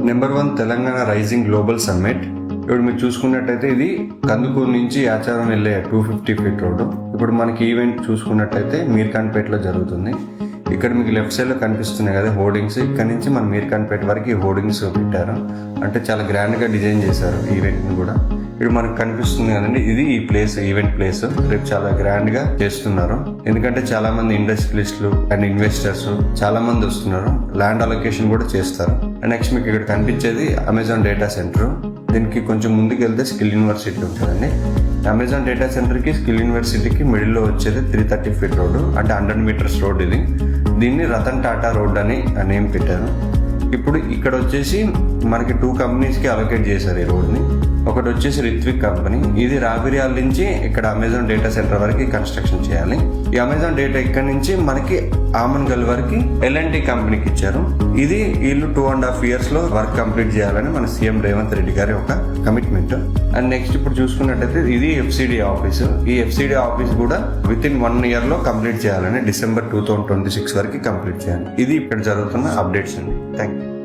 Number 1 Telangana rising global summit. ఇప్పుడు మీరు చూసుకున్నట్టయితే ఇది కందుకూరు నుంచి యాచారం వెళ్ళే 250 ఫీట్ రోడ్డు. ఇప్పుడు మనకి ఈవెంట్ చూసుకున్నట్టయితే మీర్ఖాన్పేటలో జరుగుతుంది. ఇక్కడ మీకు లెఫ్ట్ సైడ్ లో కనిపిస్తున్నాయి కదా హోర్డింగ్స్. ఇక్కడ నుంచి మన మీర్ఖాన్పేట వరకు ఈ హోర్డింగ్స్ పెట్టారు. అంటే చాలా గ్రాండ్ గా డిజైన్ చేశారు ఈవెంట్ ని కూడా. ఇప్పుడు మనకు కనిపిస్తుంది కదండి, ఇది ఈ ప్లేస్, ఈవెంట్ ప్లేస్. రేపు చాలా గ్రాండ్ గా చేస్తున్నారు. ఎందుకంటే చాలా మంది ఇండస్ట్రియలిస్టులు అండ్ ఇన్వెస్టర్స్ చాలా మంది వస్తున్నారు. ల్యాండ్ అలొకేషన్ కూడా చేస్తారు. అండ్ నెక్స్ట్ మీకు ఇక్కడ కనిపించేది అమెజాన్ డేటా సెంటర్. దీనికి కొంచెం ముందుకు వెళ్తే స్కిల్ యూనివర్సిటీ ఉంటుందండి. అమెజాన్ డేటా సెంటర్ కి స్కిల్ యూనివర్సిటీకి మిడిల్ లో వచ్చేది 330 ఫీట్ రోడ్డు, అంటే 100 మీటర్స్ రోడ్. ఇది దీన్ని రతన్ టాటా రోడ్ అని నేమ్ పెట్టారు. ఇప్పుడు ఇక్కడ వచ్చేసి మనకి 2 కంపెనీస్ కి అలొకేట్ చేశారు ఈ రోడ్ ని. ఒకటి వచ్చేసి రిత్విక్ కంపెనీ, ఇది రావిర్యాల నుంచి ఇక్కడ అమెజాన్ డేటా సెంటర్ వరకు కన్స్ట్రక్షన్ చేయాలి. ఈ అమెజాన్ డేటా ఇక్కడ నుంచి మనకి ఆమన్గల్ వరకు L&T కంపెనీకి ఇచ్చారు. ఇది వీళ్ళు 2.5 years లో వర్క్ కంప్లీట్ చేయాలని మన సీఎం రేవంత్ రెడ్డి గారి ఒక కమిట్మెంట్. అండ్ నెక్స్ట్ ఇప్పుడు చూసుకున్నట్టయితే ఇది FCD ఆఫీస్. ఈ FCD ఆఫీస్ కూడా within 1 year లో కంప్లీట్ చేయాలని, December 2026 వరకు కంప్లీట్ చేయాలి. ఇది ఇక్కడ జరుగుతున్న అప్డేట్స్ అండి. Thank you.